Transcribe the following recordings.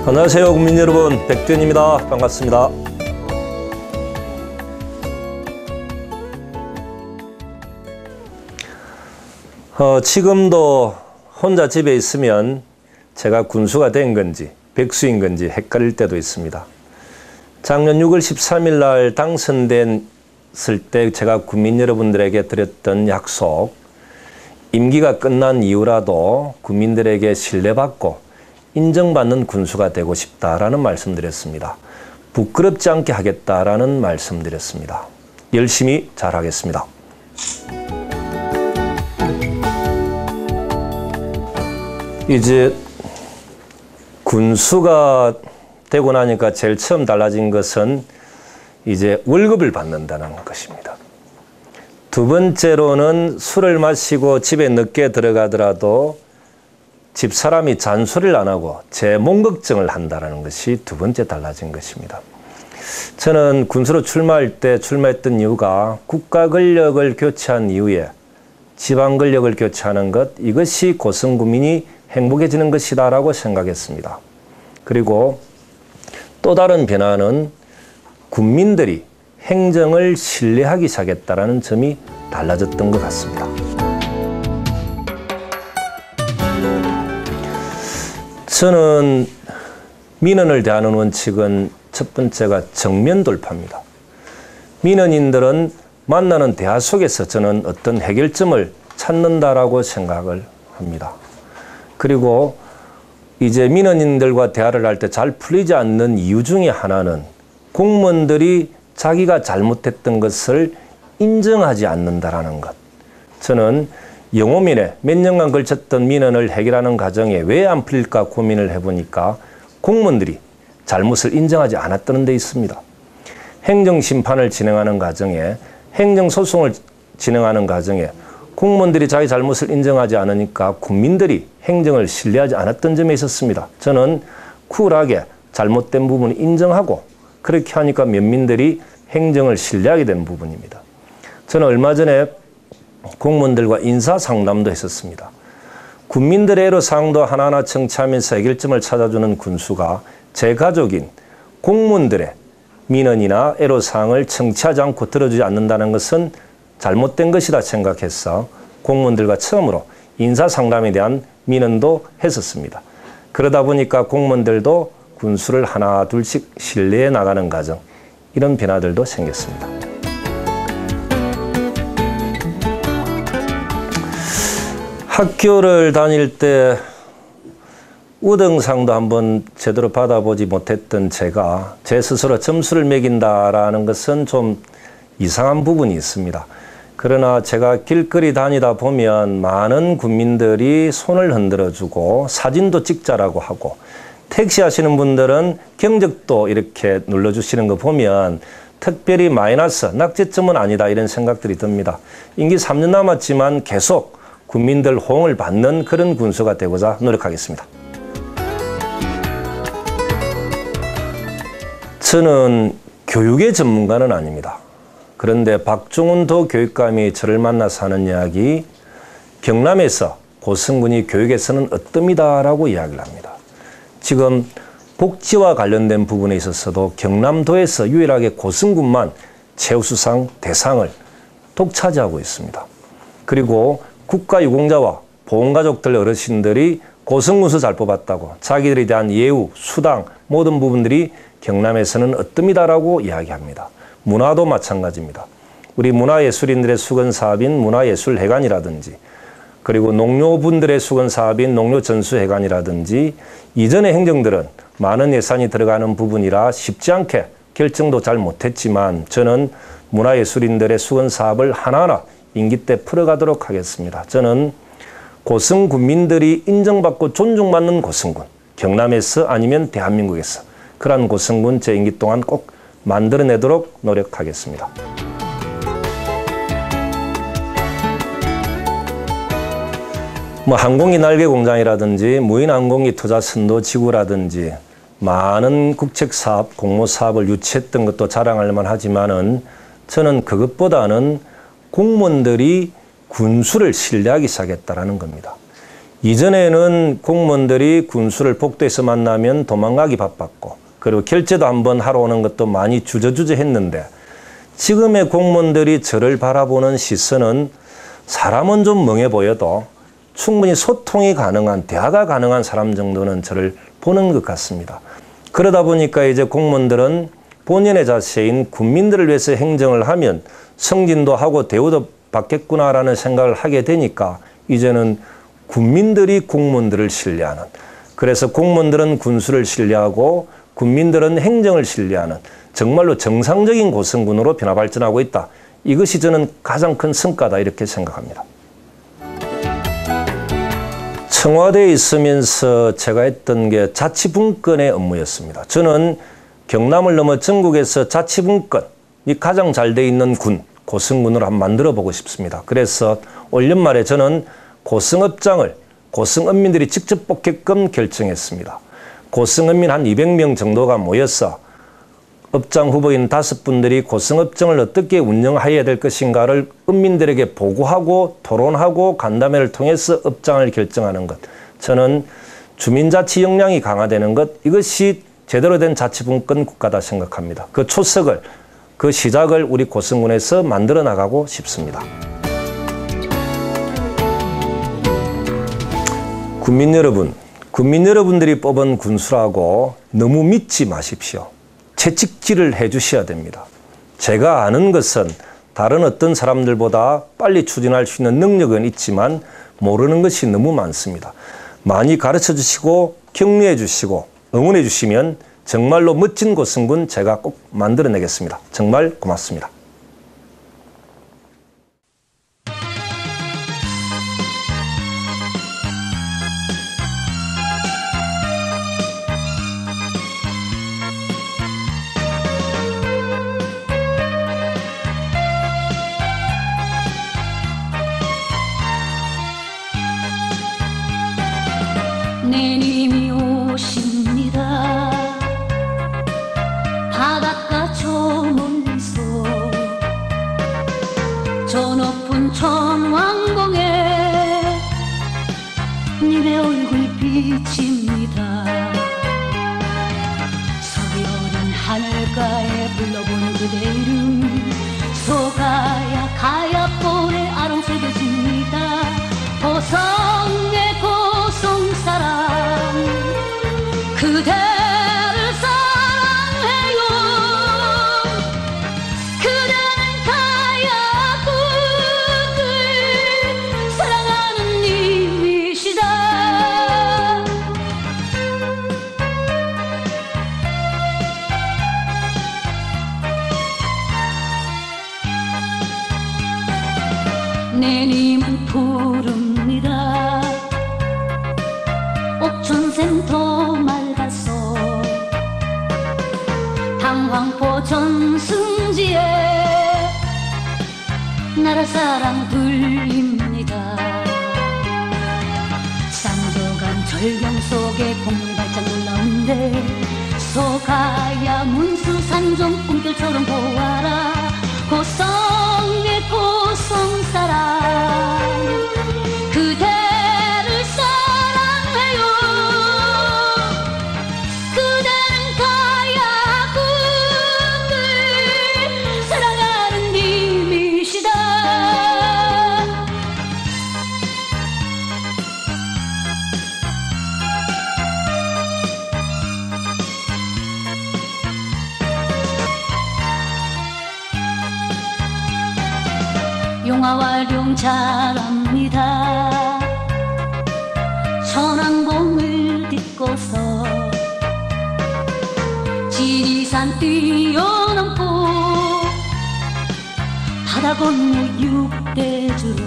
안녕하세요, 국민 여러분. 백두현입니다. 반갑습니다. 지금도 혼자 집에 있으면 제가 군수가 된 건지 백수인 건지 헷갈릴 때도 있습니다. 작년 6월 13일 날 당선됐을 때 제가 국민 여러분들에게 드렸던 약속, 임기가 끝난 이후라도 국민들에게 신뢰받고 인정받는 군수가 되고 싶다라는 말씀드렸습니다. 부끄럽지 않게 하겠다라는 말씀드렸습니다. 열심히 잘하겠습니다. 이제 군수가 되고 나니까 제일 처음 달라진 것은 이제 월급을 받는다는 것입니다. 두 번째로는 술을 마시고 집에 늦게 들어가더라도 집사람이 잔소리를 안 하고 제 몸 걱정을 한다는 것이 두 번째 달라진 것입니다. 저는 군수로 출마할 때 출마했던 이유가 국가 권력을 교체한 이후에 지방 권력을 교체하는 것, 이것이 고성군민이 행복해지는 것이다 라고 생각했습니다. 그리고 또 다른 변화는 국민들이 행정을 신뢰하기 시작했다는 점이 달라졌던 것 같습니다. 저는 민원을 대하는 원칙은 첫 번째가 정면 돌파입니다. 민원인들은 만나는 대화 속에서 저는 어떤 해결점을 찾는다라고 생각을 합니다. 그리고 이제 민원인들과 대화를 할 때 잘 풀리지 않는 이유 중에 하나는 공무원들이 자기가 잘못했던 것을 인정하지 않는다라는 것. 저는 영호민에 몇 년간 걸쳤던 민원을 해결하는 과정에 왜 안 풀릴까 고민을 해보니까 공무원들이 잘못을 인정하지 않았다는 데 있습니다. 행정심판을 진행하는 과정에, 행정소송을 진행하는 과정에 공무원들이 자기 잘못을 인정하지 않으니까 국민들이 행정을 신뢰하지 않았던 점에 있었습니다. 저는 쿨하게 잘못된 부분을 인정하고 그렇게 하니까 면민들이 행정을 신뢰하게 된 부분입니다. 저는 얼마 전에 공무원들과 인사상담도 했었습니다. 국민들의 애로사항도 하나하나 청취하면서 해결점을 찾아주는 군수가 제 가족인 공무원들의 민원이나 애로사항을 청취하지 않고 들어주지 않는다는 것은 잘못된 것이다 생각해서 공무원들과 처음으로 인사상담에 대한 민원도 했었습니다. 그러다 보니까 공무원들도 군수를 하나 둘씩 신뢰해 나가는 과정, 이런 변화들도 생겼습니다. 학교를 다닐 때 우등상도 한번 제대로 받아보지 못했던 제가 제 스스로 점수를 매긴다라는 것은 좀 이상한 부분이 있습니다. 그러나 제가 길거리 다니다 보면 많은 국민들이 손을 흔들어주고 사진도 찍자라고 하고, 택시 하시는 분들은 경적도 이렇게 눌러주시는 거 보면 특별히 마이너스, 낙제점은 아니다 이런 생각들이 듭니다. 임기 3년 남았지만 계속 국민들 호응을 받는 그런 군수가 되고자 노력하겠습니다. 저는 교육의 전문가는 아닙니다. 그런데 박종훈 도교육감이 저를 만나서 하는 이야기, 경남에서 고성군이 교육에서는 어떻습니다라고 이야기를 합니다. 지금 복지와 관련된 부분에 있어서도 경남도에서 유일하게 고성군만 최우수상 대상을 독차지하고 있습니다. 그리고 국가유공자와 보훈가족들 어르신들이 고성군수 잘 뽑았다고 자기들에 대한 예우, 수당 모든 부분들이 경남에서는 어떻습니다라고 이야기합니다. 문화도 마찬가지입니다. 우리 문화예술인들의 수건사업인 문화예술회관이라든지, 그리고 농료분들의 수건사업인 농료전수회관이라든지, 이전의 행정들은 많은 예산이 들어가는 부분이라 쉽지 않게 결정도 잘 못했지만 저는 문화예술인들의 수건사업을 하나하나 임기 때 풀어가도록 하겠습니다. 저는 고성 군민들이 인정받고 존중받는 고성군, 경남에서 아니면 대한민국에서 그러한 고성군 제 임기 동안 꼭 만들어내도록 노력하겠습니다. 항공기 날개 공장이라든지 무인항공기 투자 선도 지구라든지 많은 국책사업, 공모사업을 유치했던 것도 자랑할 만하지만은 저는 그것보다는 공무원들이 군수를 신뢰하기 시작했다는 겁니다. 이전에는 공무원들이 군수를 복도에서 만나면 도망가기 바빴고 그리고 결제도 한번 하러 오는 것도 많이 주저주저했는데 지금의 공무원들이 저를 바라보는 시선은 사람은 좀 멍해 보여도 충분히 소통이 가능한 대화가 가능한 사람 정도는 저를 보는 것 같습니다. 그러다 보니까 이제 공무원들은 본연의 자세인 국민들을 위해서 행정을 하면 승진도 하고 대우도 받겠구나라는 생각을 하게 되니까 이제는 국민들이 공무원들을 신뢰하는, 그래서 공무원들은 군수를 신뢰하고 국민들은 행정을 신뢰하는 정말로 정상적인 고성군으로 변화 발전하고 있다. 이것이 저는 가장 큰 성과다 이렇게 생각합니다. 청와대에 있으면서 제가 했던 게 자치분권의 업무였습니다. 저는 경남을 넘어 전국에서 자치분권이 가장 잘 돼 있는 군, 고성군으로 한번 만들어 보고 싶습니다. 그래서 올 연말에 저는 고성읍장을 고성읍민들이 직접 뽑게끔 결정했습니다. 고성읍민 한 200명 정도가 모여서 업장 후보인 5분들이 고성읍장을 어떻게 운영해야 될 것인가를 읍민들에게 보고하고 토론하고 간담회를 통해서 업장을 결정하는 것. 저는 주민자치 역량이 강화되는 것, 이것이 제대로 된 자치분권 국가다 생각합니다. 그 초석을, 그 시작을 우리 고성군에서 만들어 나가고 싶습니다. 국민 여러분들이 뽑은 군수라고 너무 믿지 마십시오. 채찍질을 해 주셔야 됩니다. 제가 아는 것은 다른 어떤 사람들보다 빨리 추진할 수 있는 능력은 있지만 모르는 것이 너무 많습니다. 많이 가르쳐 주시고 격려해 주시고 응원해 주시면 정말로 멋진 고성군 제가 꼭 만들어내겠습니다. 정말 고맙습니다. 내님이 오십니다. 바닷가 저 멀리서 저 높은 천왕봉에 님의 얼굴 비칩니다. 서리 어린 하늘가에 불러본 그대 이름 소가야 가야골에 아롱 새겨집니다. 고성의 고성사람 그대를 사랑해요. 그대는 가야국을 사랑하는 님이시다. 내님은 푸릅니다. 옥천샘도 맑아서 당황포 전승지에 나라사랑 들립니다. 쌍조강 절경 속에 공룡발전 놀라운데 소가야 문수산종 꿈결처럼 보아라. 고성의 고성사람 그대를 사랑해요. 그대는 가야국을 사랑하는 님이시다. 용화활용 잘합니다. 천왕봉을 딛고서 지리산 뛰어넘고 바다 건너 육대주로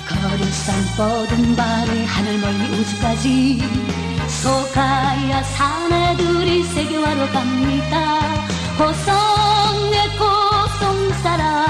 거류산 뻗은 발에 하늘 멀리 우주까지 소가야 사내들이 세계화로 갑니다. 고성의 고성사람